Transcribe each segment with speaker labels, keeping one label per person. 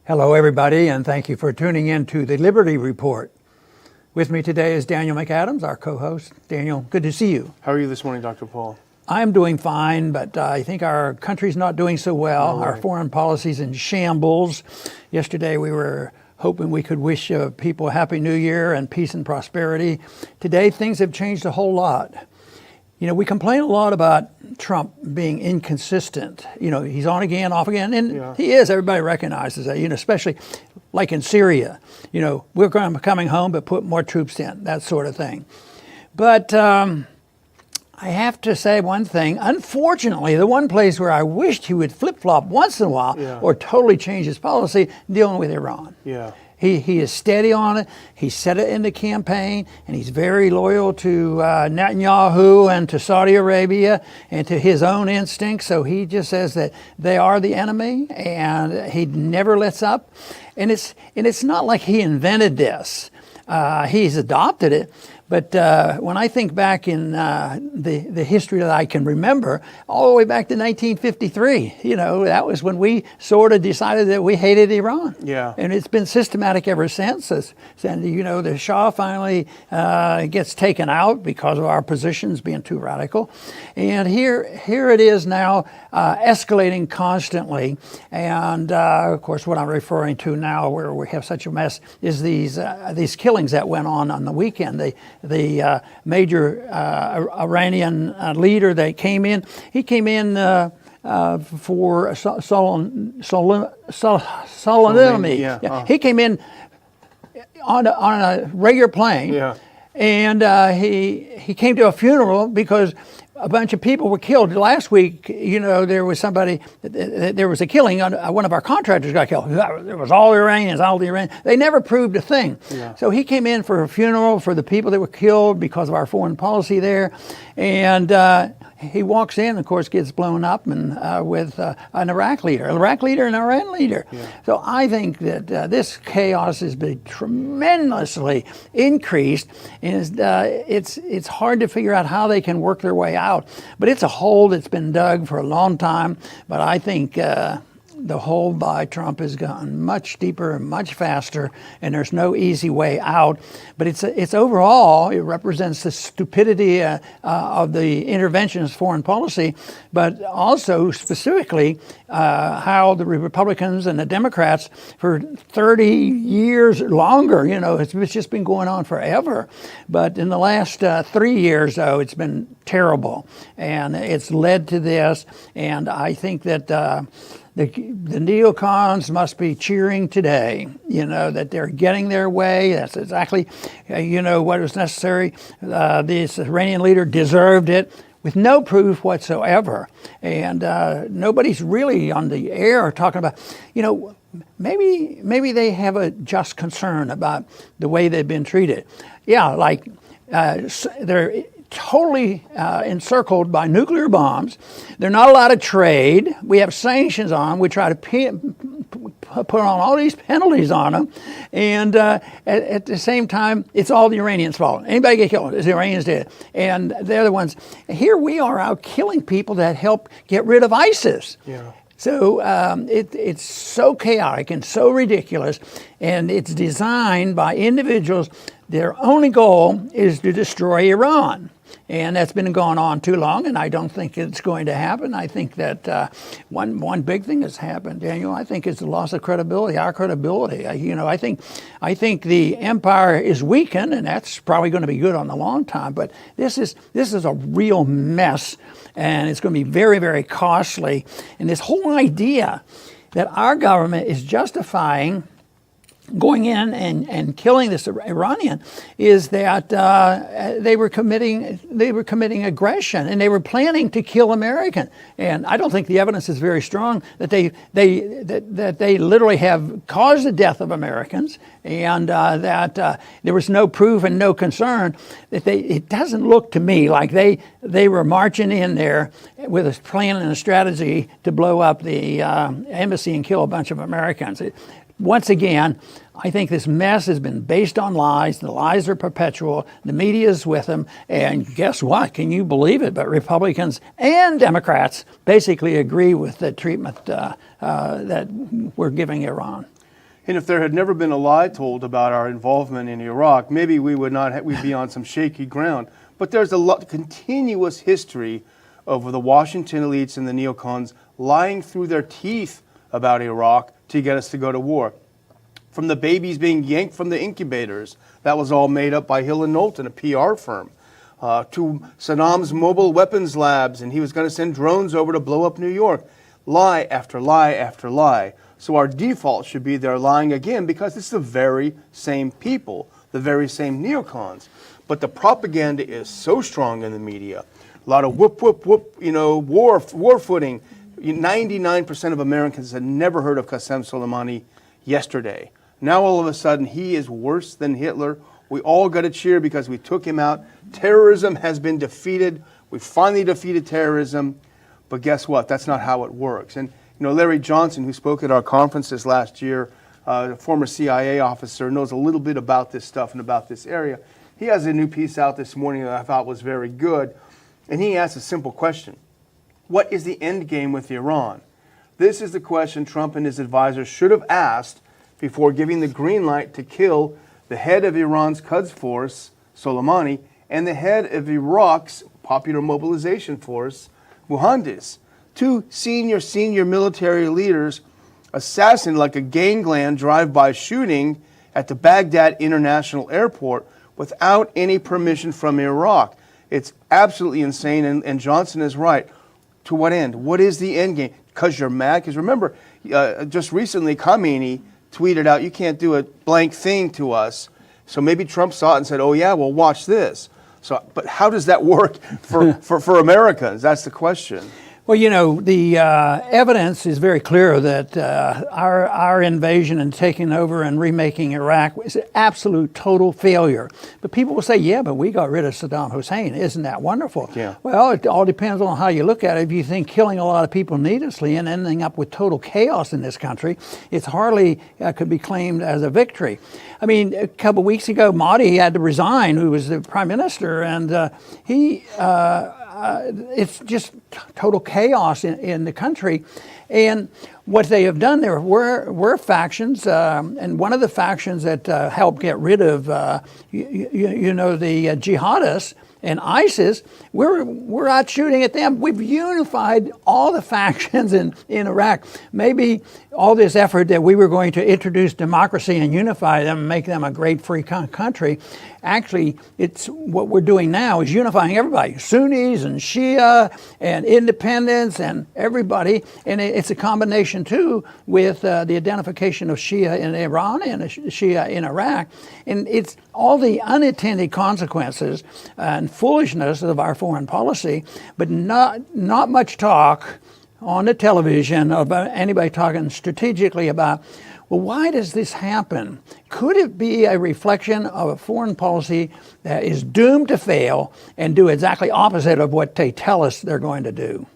Speaker 1: Hello, everybody, and thank you for tuning in to the Liberty Report. With me today is Daniel McAdams, our co-host. Daniel, good to see you.
Speaker 2: How are you this morning, Dr. Paul?
Speaker 1: I'm doing fine, but I think our country's not doing so well.
Speaker 2: No way.
Speaker 1: Our foreign policy's in shambles. Yesterday we were hoping we could wish people a Happy New Year and peace and prosperity. Today things have changed a whole lot. You know, we complain a lot about Trump being inconsistent. You know, he's on again, off again, and he is. Everybody recognizes that, you know, especially like in Syria. You know, we're coming home, but put more troops in, that sort of thing. But I have to say one thing. Unfortunately, the one place where I wished he would flip-flop once in a while or totally change his policy, dealing with Iran.
Speaker 2: Yeah.
Speaker 1: He is steady on it. He said it in the campaign, and he's very loyal to Netanyahu and to Saudi Arabia and to his own instincts. So he just says that they are the enemy, and he never lets up. And it's not like he invented this. He's adopted it. But when I think back in the history that I can remember, all the way back to 1953, you know, that was when we sort of decided that we hated Iran.
Speaker 2: Yeah.
Speaker 1: And it's been systematic ever since. And, you know, the Shah finally gets taken out because of our positions being too radical. And here it is now escalating constantly. And, of course, what I'm referring to now where we have such a mess is these killings that went on the weekend. The major Iranian leader that came in, he came in for SOLEIMANI.
Speaker 2: Yeah.
Speaker 1: He came in on a regular plane, and he came to a funeral because a bunch of people were killed. Last week, you know, there was a killing. One of our contractors got killed. There was all the Iranians. They never proved a thing.
Speaker 2: Yeah.
Speaker 1: So he came in for a funeral for the people that were killed because of our foreign policy there. And he walks in, of course, gets blown up and with an Iraq leader and an Iran leader.
Speaker 2: Yeah.
Speaker 1: So I think that this chaos has been tremendously increased, and it's hard to figure out how they can work their way out. But it's a hole that's been dug for a long time. But I think the hole by Trump has gotten much deeper and much faster, and there's no easy way out. But it's overall, it represents the stupidity of the interventionist foreign policy, but also specifically how the Republicans and the Democrats for 30 years longer, you know, it's just been going on forever. But in the last 3 years, though, it's been terrible, and it's led to this. And I think that the neocons must be cheering today, you know, that they're getting their way. That's exactly, you know, what was necessary. This Iranian leader deserved it with no proof whatsoever. And nobody's really on the air talking about, you know, maybe they have a just concern about the way they've been treated. Yeah, like they're totally encircled by nuclear bombs. They're not allowed to trade. We have sanctions on them. We try to put on all these penalties on them. And at the same time, it's all the Iranians' fault. Anybody get killed, the Iranians did. And they're the ones. Here we are out killing people that help get rid of ISIS.
Speaker 2: Yeah.
Speaker 1: So it's so chaotic and so ridiculous, and it's designed by individuals. Their only goal is to destroy Iran. And that's been going on too long, and I don't think it's going to happen. I think that one big thing that's happened, Daniel, I think is the loss of credibility, our credibility. You know, I think the empire is weakened, and that's probably going to be good on the long time. But this is a real mess, and it's going to be very, very costly. And this whole idea that our government is justifying going in and killing this Iranian is that they were committing aggression, and they were planning to kill American. And I don't think the evidence is very strong that they literally have caused the death of Americans, and that there was no proof and no concern that it doesn't look to me like they were marching in there with a plan and a strategy to blow up the embassy and kill a bunch of Americans. Once again, I think this mess has been based on lies. The lies are perpetual. The media is with them. And guess what? Can you believe it? But Republicans and Democrats basically agree with the treatment that we're giving Iran.
Speaker 2: And if there had never been a lie told about our involvement in Iraq, maybe we would not. We'd be on some shaky ground. But there's a continuous history of the Washington elites and the neocons lying through their teeth about Iraq to get us to go to war. From the babies being yanked from the incubators, that was all made up by Hill and Knowlton, a PR firm, to Saddam's mobile weapons labs, and he was going to send drones over to blow up New York. Lie after lie after lie. So our default should be they're lying again, because it's the very same people, the very same neocons. But the propaganda is so strong in the media. A lot of whoop, whoop, whoop, war footing. 99% of Americans had never heard of Qasem Soleimani yesterday. Now all of a sudden he is worse than Hitler. We all got to cheer because we took him out. Terrorism has been defeated. We finally defeated terrorism. But guess what? That's not how it works. And Larry Johnson, who spoke at our conferences last year, a former CIA officer, knows a little bit about this stuff and about this area. He has a new piece out this morning that I thought was very good. And he asked a simple question. What is the end game with Iran? This is the question Trump and his advisors should have asked before giving the green light to kill the head of Iran's Quds Force, Soleimani, and the head of Iraq's Popular Mobilization Force, Muhandis. Two senior military leaders assassinated like a gangland drive-by shooting at the Baghdad International Airport without any permission from Iraq. It's absolutely insane, and Johnson is right. To what end? What is the end game? Because you're mad? Because remember, just recently, Khamenei tweeted out, you can't do a blank thing to us. So maybe Trump saw it and said, oh yeah, well, watch this. So, but how does that work for Americans? That's the question.
Speaker 1: Well, the evidence is very clear that our invasion and taking over and remaking Iraq was an absolute total failure. But people will say, yeah, but we got rid of Saddam Hussein. Isn't that wonderful?
Speaker 2: Yeah.
Speaker 1: Well, it all depends on how you look at it. If you think killing a lot of people needlessly and ending up with total chaos in this country, it's hardly could be claimed as a victory. I mean, a couple of weeks ago, MAHDI had to resign, who was the prime minister, and it's just total chaos in the country. And what they have done, there were factions, and one of the factions that helped get rid of, the jihadists and ISIS, we're out shooting at them. We've unified all the factions in Iraq. Maybe all this effort that we were going to introduce democracy and unify them and make them a great free country, actually, it's what we're doing now is unifying everybody, Sunnis and Shia and independents and everybody. And it's a combination, too, with the identification of Shia in Iran and Shia in Iraq. And it's all the unintended consequences and foolishness of our foreign policy, but not much talk on the television about anybody talking strategically about, well, why does this happen? Could it be a reflection of a foreign policy that is doomed to fail and do exactly opposite of what they tell us they're going to do?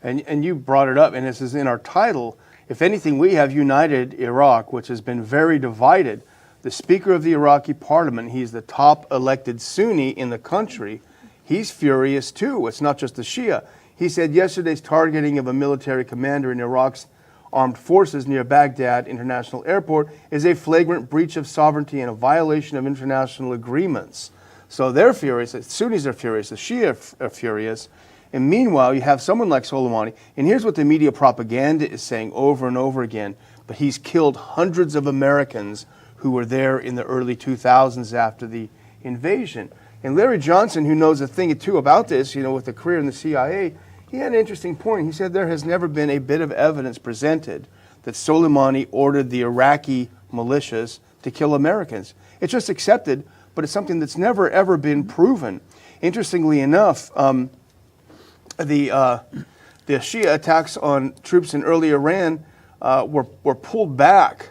Speaker 2: And you brought it up, and this is in our title. If anything, we have united Iraq, which has been very divided. The Speaker of the Iraqi Parliament, he's the top elected Sunni in the country. He's furious too. It's not just the Shia. He said yesterday's targeting of a military commander in Iraq's armed forces near Baghdad International Airport is a flagrant breach of sovereignty and a violation of international agreements. So they're furious. The Sunnis are furious. The Shia are furious. And meanwhile, you have someone like Soleimani. And here's what the media propaganda is saying over and over again. But he's killed hundreds of Americans who were there in the early 2000s after the invasion. And Larry Johnson, who knows a thing or two about this, with a career in the CIA, he had an interesting point. He said there has never been a bit of evidence presented that Soleimani ordered the Iraqi militias to kill Americans. It's just accepted, but it's something that's never, ever been proven. Interestingly enough, the Shia attacks on troops in early Iran were pulled back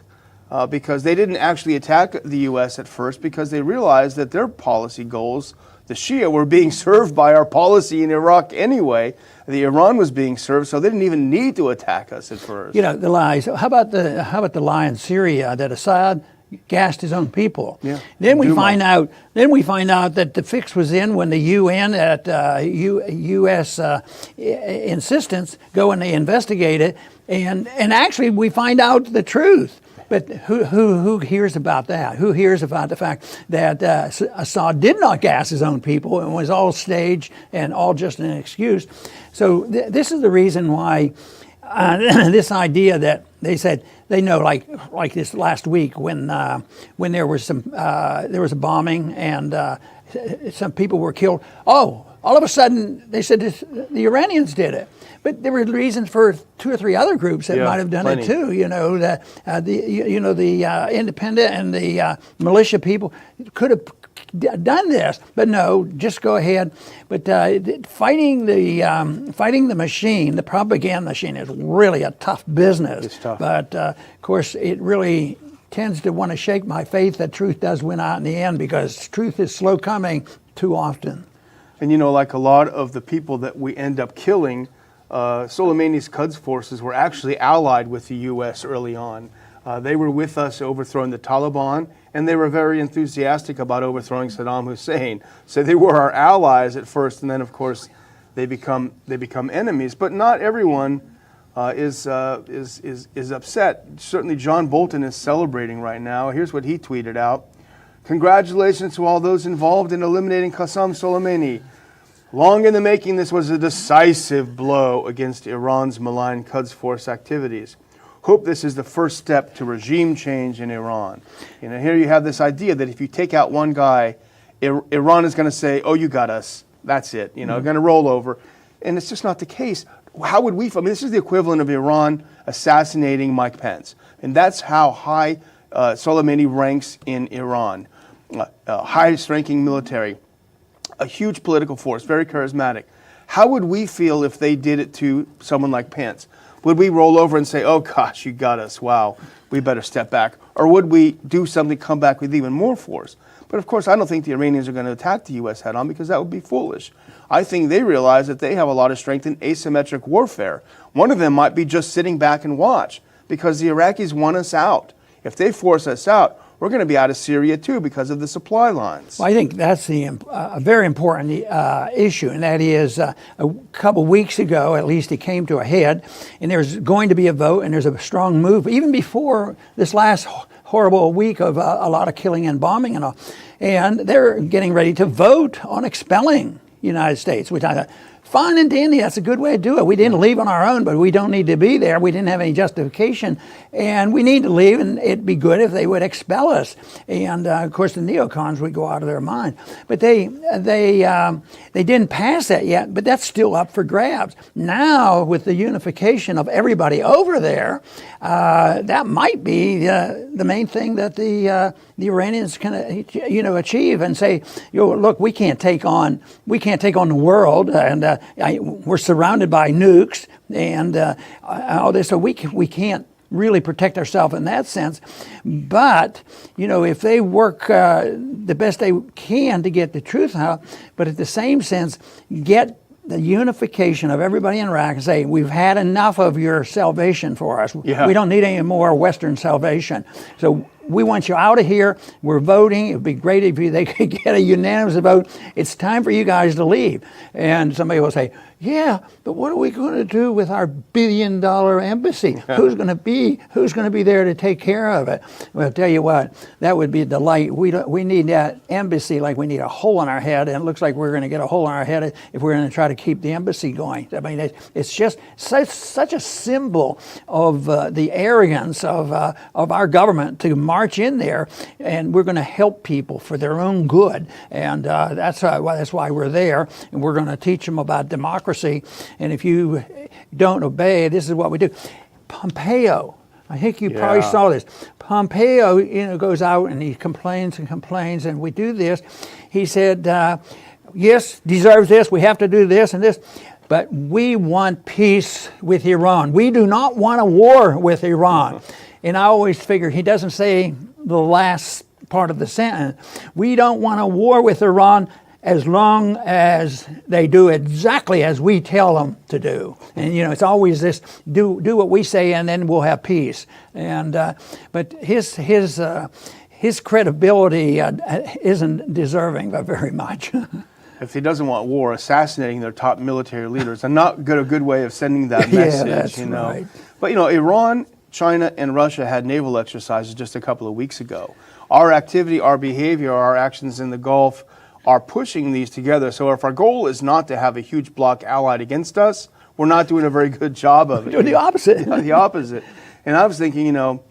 Speaker 2: because they didn't actually attack the U.S. at first because they realized that their policy goals, the Shia, were being served by our policy in Iraq anyway. The Iran was being served, so they didn't even need to attack us at first.
Speaker 1: The lies. How about the lie in Syria that Assad gassed his own people?
Speaker 2: Yeah.
Speaker 1: Then we find out that the fix was in when the UN at U.S. Insistence go and they investigate it, and actually we find out the truth. But who hears about that? Who hears about the fact that Assad did not gas his own people and was all staged and all just an excuse? So this is the reason why this idea that they said they know, like this last week when there was a bombing and some people were killed. Oh, all of a sudden they said the Iranians did it. But there were reasons for 2 or 3 other groups that might have done it too. You know, the independent and the militia people could have done this, but no, just go ahead. But fighting the machine, the propaganda machine, is really a tough business.
Speaker 2: It's tough.
Speaker 1: But of course, it really tends to want to shake my faith that truth does win out in the end, because truth is slow coming too often.
Speaker 2: And you know, like a lot of the people that we end up killing, Soleimani's Quds forces were actually allied with the U.S. early on. They were with us overthrowing the Taliban, and they were very enthusiastic about overthrowing Saddam Hussein. So they were our allies at first, and then of course they become enemies. But not everyone is upset. Certainly, John Bolton is celebrating right now. Here's what he tweeted out: "Congratulations to all those involved in eliminating Qasem Soleimani. Long in the making, this was a decisive blow against Iran's malign Quds Force activities. Hope this is the first step to regime change in Iran." You know, here you have this idea that if you take out one guy, Iran is going to say, "Oh, you got us. That's it." You know, going to roll over, and it's just not the case. How would we? I mean, this is the equivalent of Iran assassinating Mike Pence, and that's how high Soleimani ranks in Iran. Highest-ranking military. A huge political force, very charismatic. How would we feel if they did it to someone like Pence? Would we roll over and say, "Oh gosh, you got us, wow, we better step back"? Or would we do something, come back with even more force? But of course, I don't think the Iranians are going to attack the U.S. head on, because that would be foolish. I think they realize that they have a lot of strength in asymmetric warfare. One of them might be just sitting back and watch, because the Iraqis want us out. If they force us out, we're going to be out of Syria too, because of the supply lines.
Speaker 1: Well, I think that's a very important issue, and that is a couple weeks ago, at least, it came to a head, and there's going to be a vote, and there's a strong move, even before this last horrible week of a lot of killing and bombing and all, and they're getting ready to vote on expelling the United States, which I thought, fine and dandy, that's a good way to do it. We didn't leave on our own, but we don't need to be there. We didn't have any justification, and we need to leave, and it'd be good if they would expel us. And of course, the neocons would go out of their mind. But they didn't pass that yet, but that's still up for grabs. Now, with the unification of everybody over there, that might be the main thing that the Iranians can achieve, and say, look, we can't take on the world, and we're surrounded by nukes and all this, so we can't really protect ourselves in that sense. But if they work the best they can to get the truth out, but at the same sense get the unification of everybody in Iraq and say, we've had enough of your salvation for us.
Speaker 2: Yeah.
Speaker 1: We don't need any more Western salvation. So we want you out of here. We're voting. It would be great if they could get a unanimous vote. It's time for you guys to leave. And somebody will say, yeah, but what are we going to do with our billion-dollar embassy? Who's going to be there to take care of it? Well, I'll tell you what, that would be a delight. We need that embassy like we need a hole in our head, and it looks like we're going to get a hole in our head if we're going to try to keep the embassy going. I mean, it's just such a symbol of the arrogance of our government to march in there, and we're going to help people for their own good, and that's why we're there, and we're going to teach them about democracy. And if you don't obey, this is what we do. Pompeo, I think you probably saw this. Pompeo, goes out and he complains, and we do this. He said, yes, deserves this. We have to do this and this. But we want peace with Iran. We do not want a war with Iran. And I always figure he doesn't say the last part of the sentence. We don't want a war with Iran as long as they do exactly as we tell them to do. And it's always this, do what we say and then we'll have peace. And but his credibility isn't deserving of very much.
Speaker 2: If he doesn't want war, assassinating their top military leaders is not a good way of sending that message.
Speaker 1: Yeah, that's right.
Speaker 2: But Iran China and Russia had naval exercises just a couple of weeks ago. Our activity, our behavior, our actions in the Gulf are pushing these together. So if our goal is not to have a huge bloc allied against us, we're not doing a very good job of it.
Speaker 1: We're doing the opposite.
Speaker 2: Yeah, the opposite. And I was thinking, you know,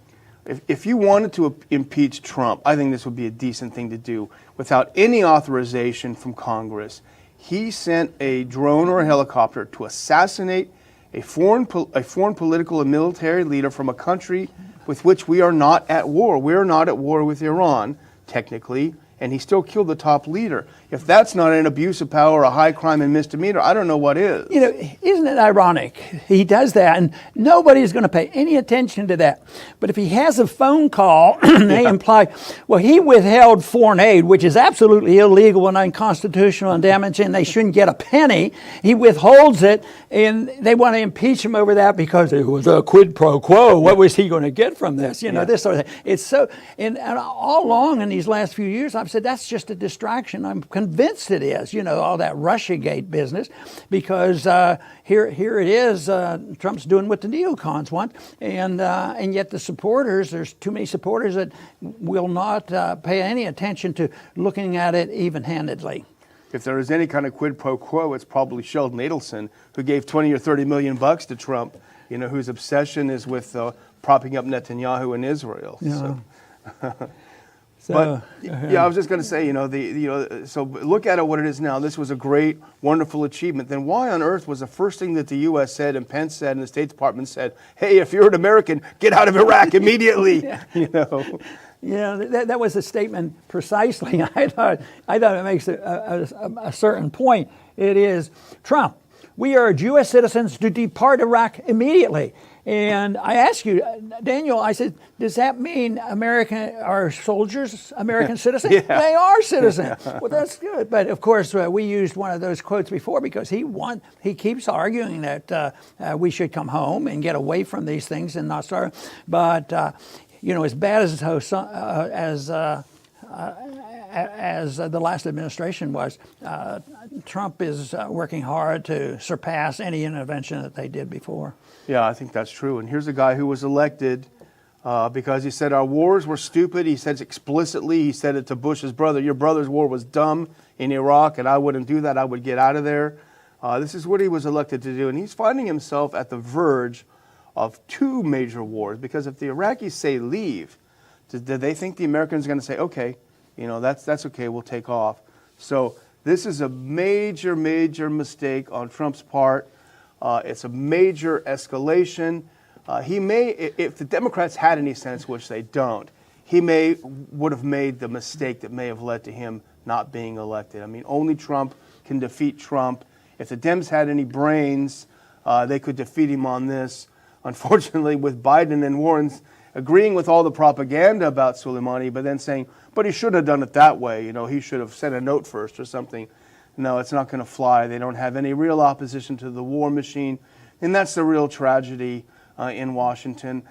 Speaker 2: if you wanted to impeach Trump, I think this would be a decent thing to do without any authorization from Congress. He sent a drone or a helicopter to assassinate a foreign political and military leader from a country with which we are not at war. We are not at war with Iran, technically, and he still killed the top leader. If that's not an abuse of power, a high crime and misdemeanor, I don't know what is.
Speaker 1: You know, isn't it ironic? He does that, and nobody's going to pay any attention to that. But if he has a phone call, they imply, well, he withheld foreign aid, which is absolutely illegal and unconstitutional and damaging, and they shouldn't get a penny. He withholds it, and they want to impeach him over that because it was a quid pro quo. What was he going to get from this? You know, this sort of thing. It's so, and all along in these last few years, I've said that's just a distraction. I'm convinced it is, you know, all that Russiagate business, because here it is, Trump's doing what the neocons want, and yet the supporters, there's too many supporters that will not pay any attention to looking at it even-handedly.
Speaker 2: If there is any kind of quid pro quo, it's probably Sheldon Adelson, who gave 20 or 30 million bucks to Trump, you know, whose obsession is with propping up Netanyahu in Israel.
Speaker 1: Yeah.
Speaker 2: So. But yeah, I was just going to say, you know, so look at it what it is now. This was a great, wonderful achievement. Then why on earth was the first thing that the U.S. said and Pence said and the State Department said, hey, if you're an American, get out of Iraq immediately, you know?
Speaker 1: Yeah, that was a statement precisely. I thought it makes a certain point. It is, Trump, we urge U.S. citizens to depart Iraq immediately. And I asked you, Daniel, I said, does that mean are soldiers American citizens?
Speaker 2: Yeah.
Speaker 1: They are citizens. Well, that's good. But of course, we used one of those quotes before because he keeps arguing that we should come home and get away from these things and not start. But, you know, as bad as the last administration was, Trump is working hard to surpass any intervention that they did before.
Speaker 2: Yeah, I think that's true. And here's a guy who was elected because he said our wars were stupid. He said explicitly, he said it to Bush's brother, your brother's war was dumb in Iraq, and I wouldn't do that. I would get out of there. This is what he was elected to do. And he's finding himself at the verge of two major wars, because if the Iraqis say leave, do they think the Americans are going to say, okay, you know, that's okay, we'll take off. So this is a major, major mistake on Trump's part. It's a major escalation. He may, if the Democrats had any sense, which they don't, he would have made the mistake that may have led to him not being elected. I mean, only Trump can defeat Trump. If the Dems had any brains, they could defeat him on this. Unfortunately, with Biden and Warren agreeing with all the propaganda about Soleimani, but then saying, but he should have done it that way. You know, he should have sent a note first or something. No, it's not going to fly. They don't have any real opposition to the war machine. And that's the real tragedy in Washington.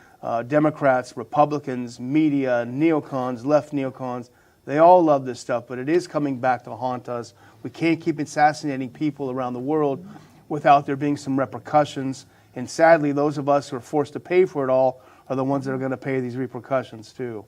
Speaker 2: Democrats, Republicans, media, neocons, left neocons, they all love this stuff, but it is coming back to haunt us. We can't keep assassinating people around the world without there being some repercussions. And sadly, those of us who are forced to pay for it all are the ones that are going to pay these repercussions too.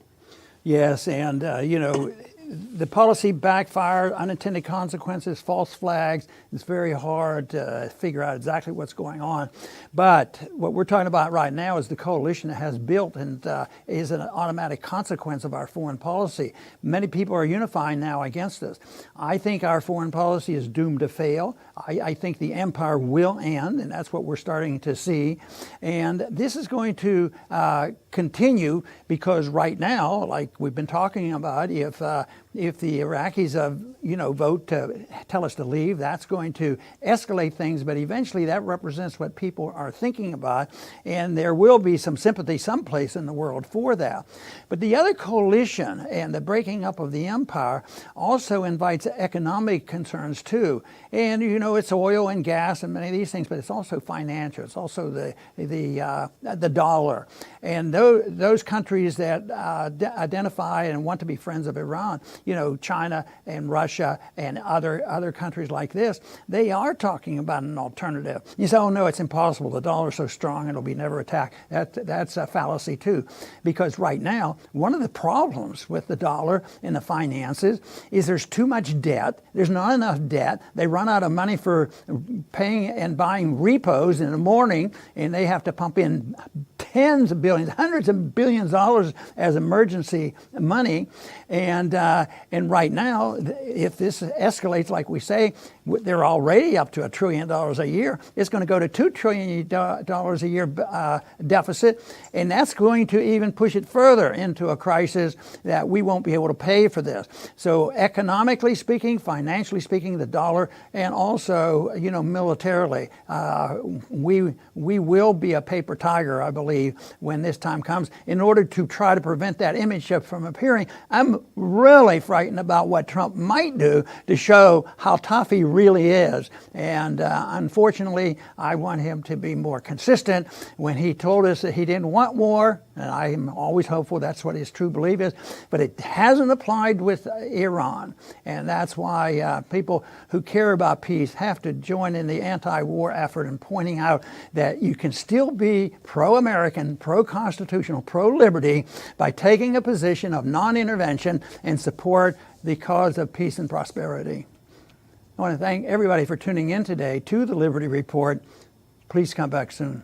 Speaker 1: Yes, and you know, the policy backfire, unintended consequences, false flags. It's very hard to figure out exactly what's going on. But what we're talking about right now is the coalition that has built and is an automatic consequence of our foreign policy. Many people are unifying now against us. I think our foreign policy is doomed to fail. I think the empire will end, and that's what we're starting to see. And this is going to continue because right now, like we've been talking about, if the Iraqis vote to tell us to leave, that's going to escalate things, but eventually that represents what people are thinking about, and there will be some sympathy someplace in the world for that. But the other coalition and the breaking up of the empire also invites economic concerns too. And you know, it's oil and gas and many of these things, but it's also financial. It's also the dollar. And those countries that identify and want to be friends of Iran, China and Russia and other countries like this, they are talking about an alternative. You say, oh no, it's impossible. The dollar's so strong it'll be never attacked. That's a fallacy too, because right now one of the problems with the dollar in the finances is there's too much debt. There's not enough debt. They run out of money for paying and buying repos in the morning, and they have to pump in tens of billions, hundreds of billions of dollars as emergency money. And right now, if this escalates like we say, they're already up to $1 trillion a year. It's going to go to $2 trillion a year deficit, and that's going to even push it further into a crisis that we won't be able to pay for this. So economically speaking, financially speaking, the dollar, and also militarily, we will be a paper tiger, I believe, when this time comes. In order to try to prevent that image shift from appearing, I'm really frightened about what Trump might do to show how tough he really is. And unfortunately, I want him to be more consistent. When he told us that he didn't want war, and I'm always hopeful that's what his true belief is, but it hasn't applied with Iran. And that's why people who care about peace have to join in the anti-war effort and pointing out that you can still be pro-American, pro-constitutional, pro-liberty by taking a position of non-intervention and support the cause of peace and prosperity. I want to thank everybody for tuning in today to the Liberty Report. Please come back soon.